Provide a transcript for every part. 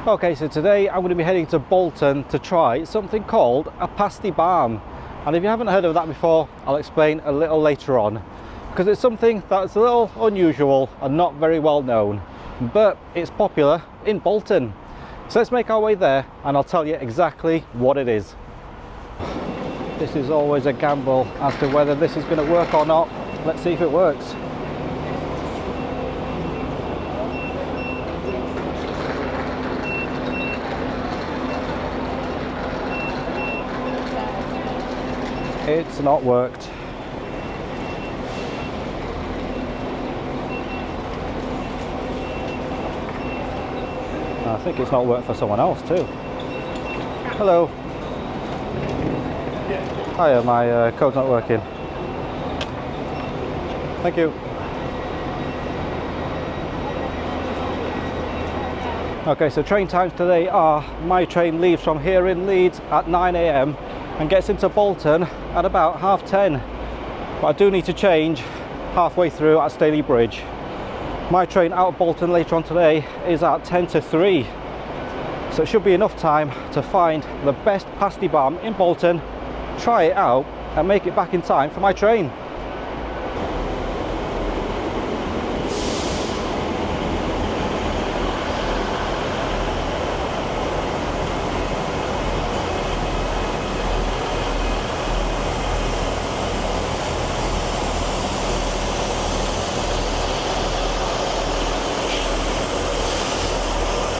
Okay, so today I'm going to be heading to Bolton to try something called a Pasty Barm. And if you haven't heard of that before, I'll explain a little later on, because it's something that's a little unusual and not very well known, but it's popular in Bolton. So let's make our way there and I'll tell you exactly what it is. This is always a gamble as to whether this is going to work or not. Let's see if it works. It's not worked. I think it's not worked for someone else too. Hello. Hiya, my code's not working. Thank you. Okay, so train times today are, my train leaves from here in Leeds at 9 AM and gets into Bolton at about 10:30. But I do need to change halfway through at Staley Bridge. My train out of Bolton later on today is at 10 to 3. So it should be enough time to find the best pasty barm in Bolton, try it out and make it back in time for my train.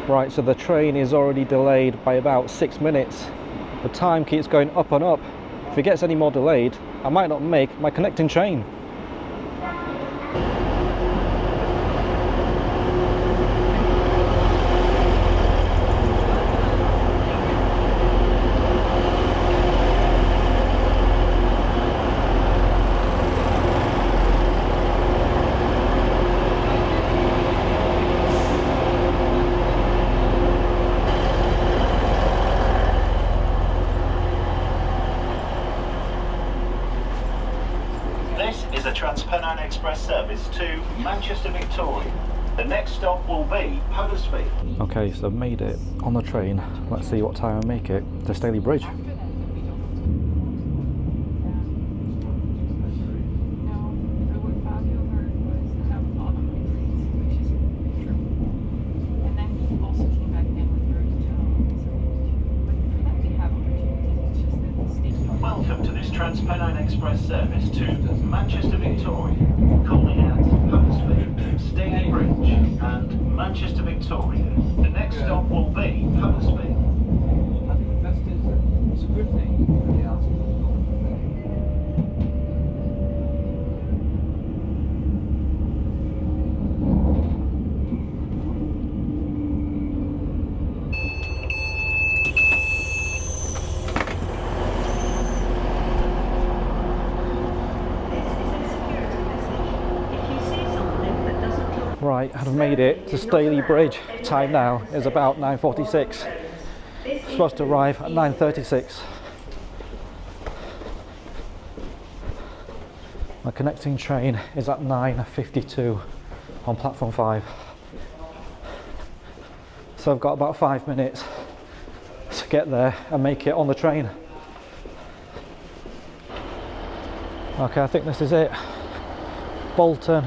Right, so the train is already delayed by about 6 minutes. The time keeps going up and up. If it gets any more delayed, I might not make my connecting train. Trans-Pennine Express service to Manchester Victoria. The next stop will be Huddersfield. Okay, so I've made it on the train. Let's see what time I make it to Staley Bridge. Welcome to this Trans-Pennine Express service to Manchester Victoria, calling at Huddersfield, Staley Bridge and Manchester Victoria. The next stop will be Huddersfield. I think the best is that it's a good thing. Yeah. Right, I've made it to Staley Bridge. Time now is about 9:46. Supposed to arrive at 9:36. My connecting train is at 9:52 on platform 5. So I've got about 5 minutes to get there and make it on the train. Okay, I think this is it. Bolton.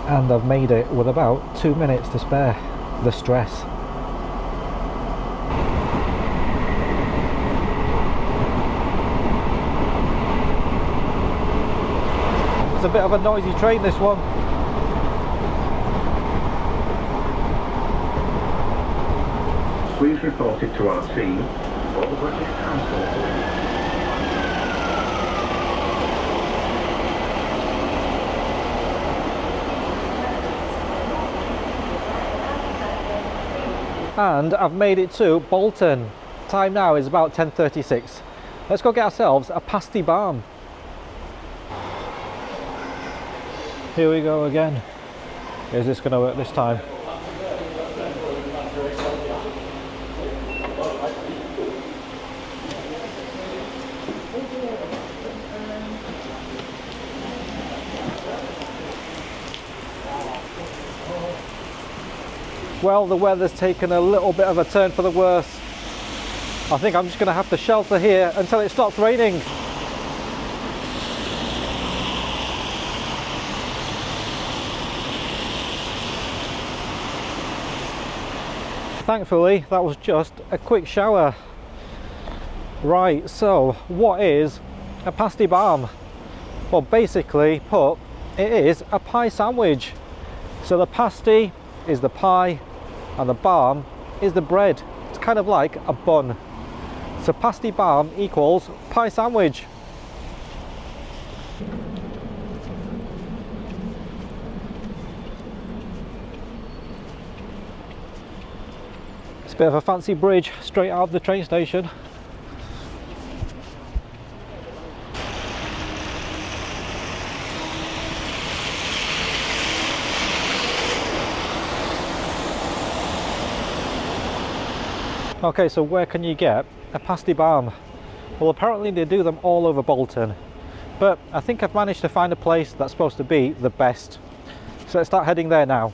And I've made it with about 2 minutes to spare. The stress. It's a bit of a noisy train, this one. Please report it to our team or the British Transport. And I've made it to Bolton. Time now is about 10:36. Let's go get ourselves a Pasty Barm. Here we go again. Is this going to work this time? Well, the weather's taken a little bit of a turn for the worse. I think I'm just going to have to shelter here until it stops raining. Thankfully, that was just a quick shower. Right, so what is a pasty barm? Well, basically put, it is a pie sandwich. So the pasty is the pie and the barm is the bread. It's kind of like a bun. So pasty barm equals pie sandwich. It's a bit of a fancy bridge straight out of the train station. Okay, so where can you get a pasty barm? Well, apparently they do them all over Bolton, but I think I've managed to find a place that's supposed to be the best. So let's start heading there now.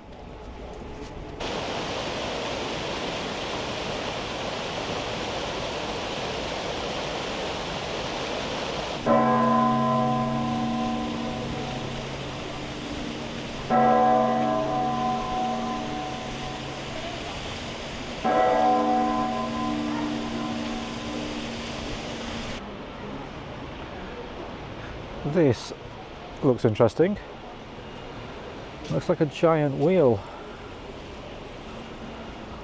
This looks interesting. Looks like a giant wheel.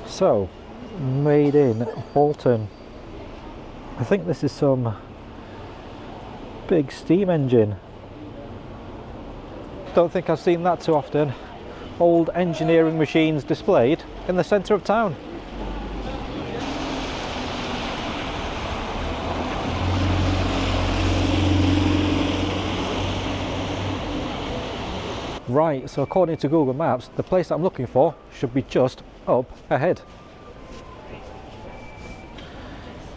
So, made in Bolton. I think this is some big steam engine. Don't think I've seen that too often. Old engineering machines displayed in the centre of town. Right, so according to Google Maps, the place that I'm looking for should be just up ahead.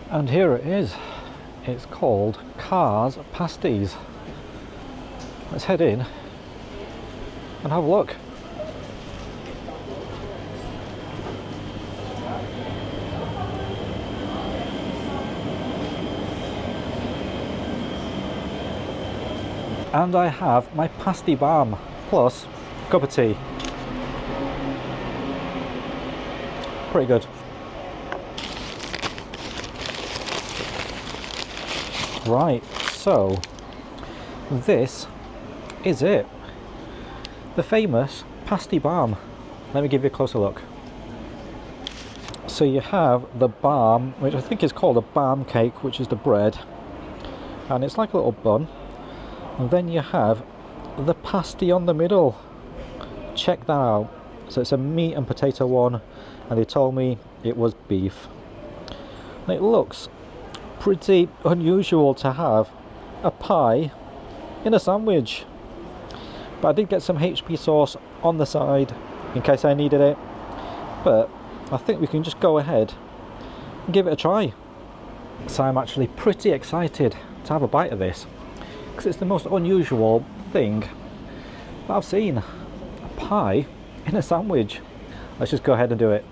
And here it is. It's called Cars Pasties. Let's head in and have a look. And I have my pasty barm plus a cup of tea. Pretty good. Right, so this is it. The famous pasty barm. Let me give you a closer look. So you have the barm, which I think is called a barm cake, which is the bread, and it's like a little bun. And then you have the pasty on the middle. Check that out. So it's a meat and potato one, and they told me it was beef. And it looks pretty unusual to have a pie in a sandwich, but I did get some HP sauce on the side in case I needed it. But I think we can just go ahead and give it a try. So I'm actually pretty excited to have a bite of this, because it's the most unusual thing that I've seen. A pie in a sandwich. Let's just go ahead and do it.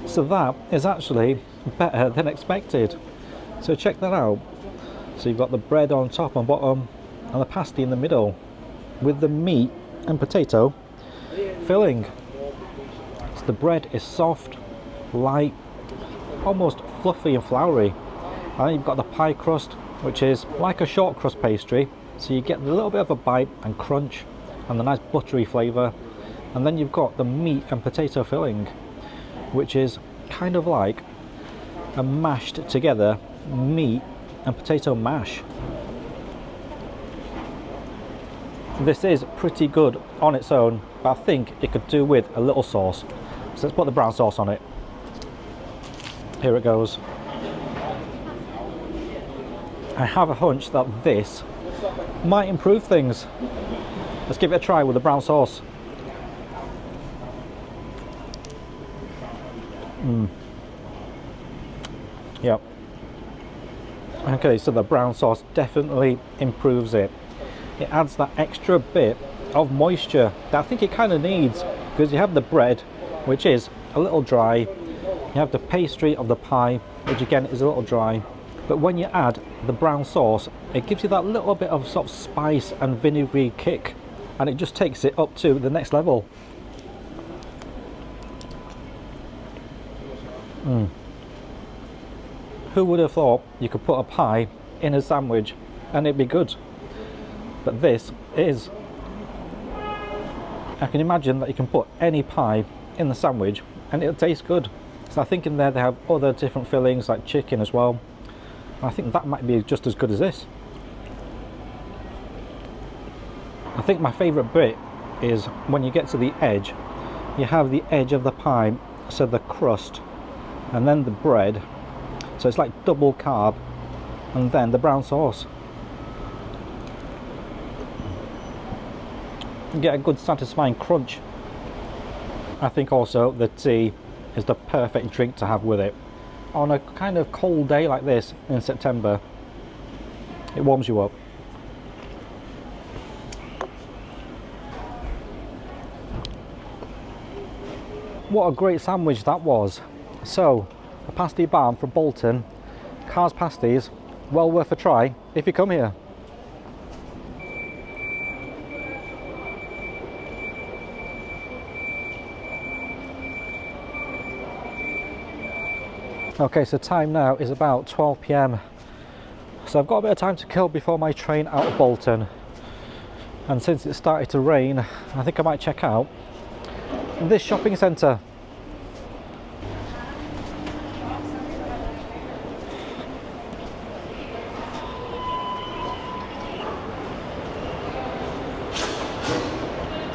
So that is actually better than expected. So check that out. So you've got the bread on top and bottom and the pasty in the middle with the meat and potato filling. So the bread is soft, light, almost fluffy and floury. And then you've got the pie crust, which is like a short crust pastry. So you get a little bit of a bite and crunch and the nice buttery flavour. And then you've got the meat and potato filling, which is kind of like a mashed together meat and potato mash. This is pretty good on its own, but I think it could do with a little sauce. So let's put the brown sauce on it. Here it goes. I have a hunch that this might improve things. Let's give it a try with the brown sauce. Yep. Okay, so the brown sauce definitely improves it. it adds that extra bit of moisture that I think it kind of needs, because you have the bread, which is a little dry, you have the pastry of the pie, which again is a little dry, but when you add the brown sauce, it gives you that little bit of sort of spice and vinegary kick, and it just takes it up to the next level. Who would have thought you could put a pie in a sandwich and it'd be good? But this is. I can imagine that you can put any pie in the sandwich and it'll taste good. So I think in there they have other different fillings like chicken as well. I think that might be just as good as this. I think my favourite bit is when you get to the edge, you have the edge of the pie, so the crust, and then the bread, so it's like double carb, and then the brown sauce. You get a good satisfying crunch. I think also the tea is the perfect drink to have with it. On a kind of cold day like this in September, it warms you up. What a great sandwich that was. So, a Pasty Barm from Bolton, Carr's Pasties, well worth a try if you come here. Okay, so time now is about 12 PM. So I've got a bit of time to kill before my train out of Bolton. And since it started to rain, I think I might check out this shopping centre.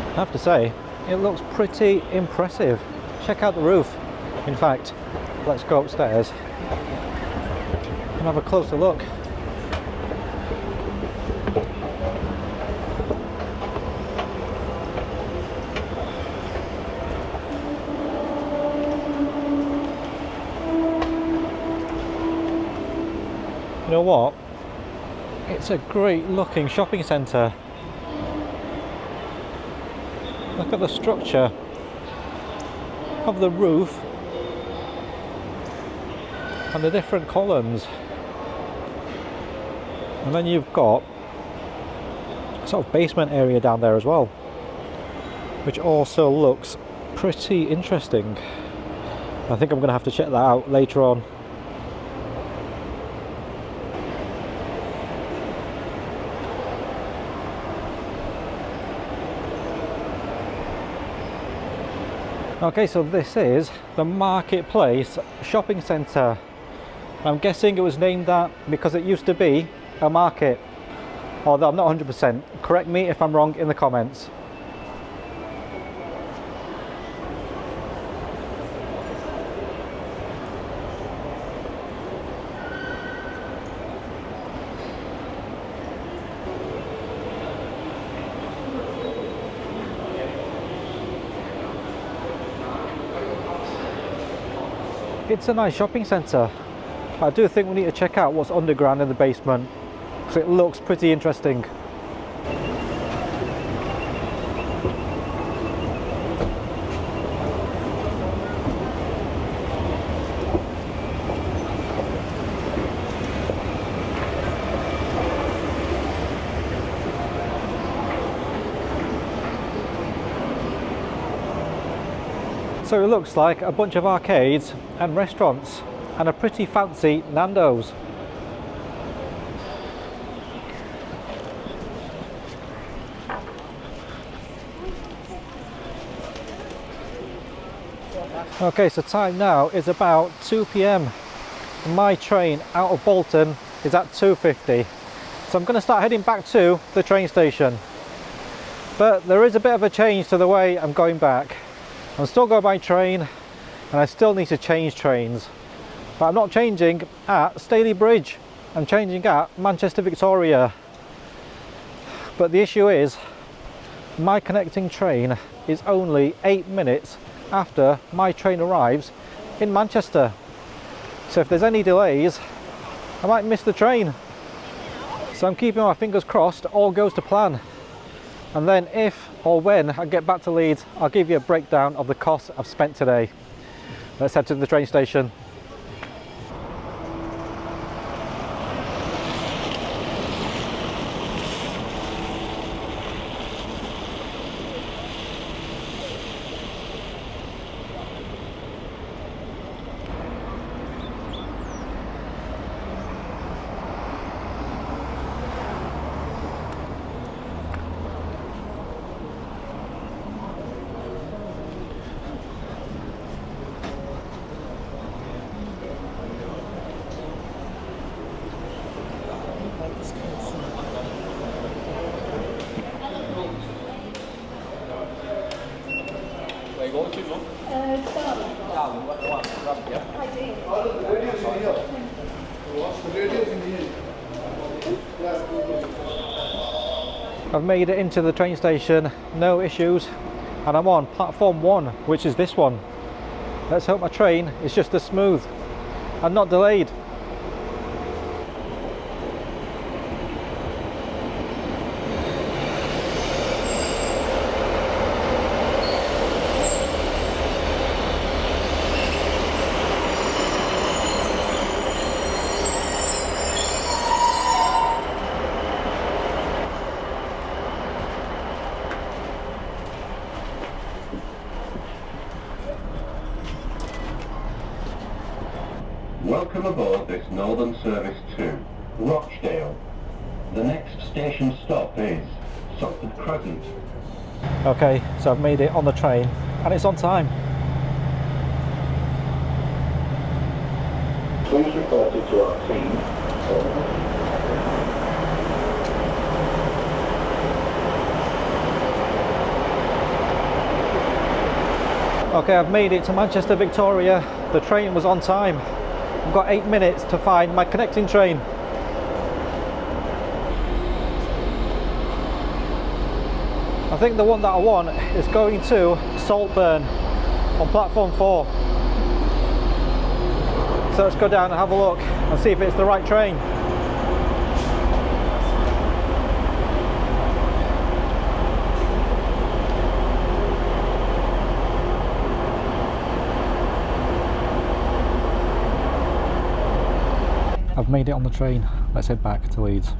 I have to say, it looks pretty impressive. Check out the roof. In fact, let's go upstairs and have a closer look. You know what? It's a great looking shopping centre. Look at the structure of the roof and the different columns, and then you've got a sort of basement area down there as well, which also looks pretty interesting. I think I'm going to have to check that out later on. Okay, so this is the Marketplace shopping centre. I'm guessing it was named that because it used to be a market, although I'm not 100%. Correct me if I'm wrong in the comments. It's a nice shopping centre. I do think we need to check out what's underground in the basement, because it looks pretty interesting. So it looks like a bunch of arcades and restaurants and a pretty fancy Nando's. Okay, so time now is about 2 PM. My train out of Bolton is at 2:50. So I'm going to start heading back to the train station. But there is a bit of a change to the way I'm going back. I'm still going by train and I still need to change trains. But I'm not changing at Staley Bridge, I'm changing at Manchester Victoria. But the issue is, my connecting train is only 8 minutes after my train arrives in Manchester. So if there's any delays, I might miss the train. So I'm keeping my fingers crossed all goes to plan. And then if or when I get back to Leeds, I'll give you a breakdown of the costs I've spent today. Let's head to the train station. I've made it into the train station, no issues, and I'm on platform 1, which is this one. Let's hope my train is just as smooth and not delayed. Welcome aboard this Northern Service to Rochdale. The next station stop is Salford Crescent. Okay, so I've made it on the train and it's on time. Please report it to our team. Okay, I've made it to Manchester Victoria. The train was on time. I've got 8 minutes to find my connecting train. I think the one that I want is going to Saltburn on platform 4. So let's go down and have a look and see if it's the right train. I've made it on the train. Let's head back to Leeds.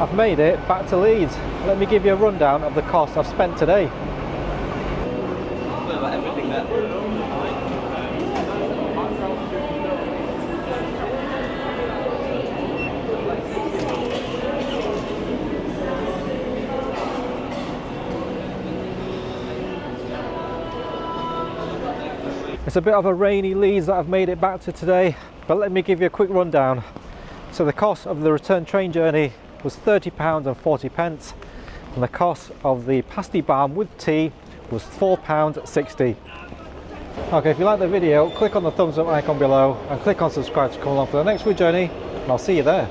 I've made it back to Leeds. Let me give you a rundown of the cost I've spent today. It's a bit of a rainy Leeds that I've made it back to today, but let me give you a quick rundown. So the cost of the return train journey was £30.40, and the cost of the Pasty Barm with tea was £4.60. Okay, if you like the video, click on the thumbs up icon below and click on subscribe to come along for the next food journey, and I'll see you there.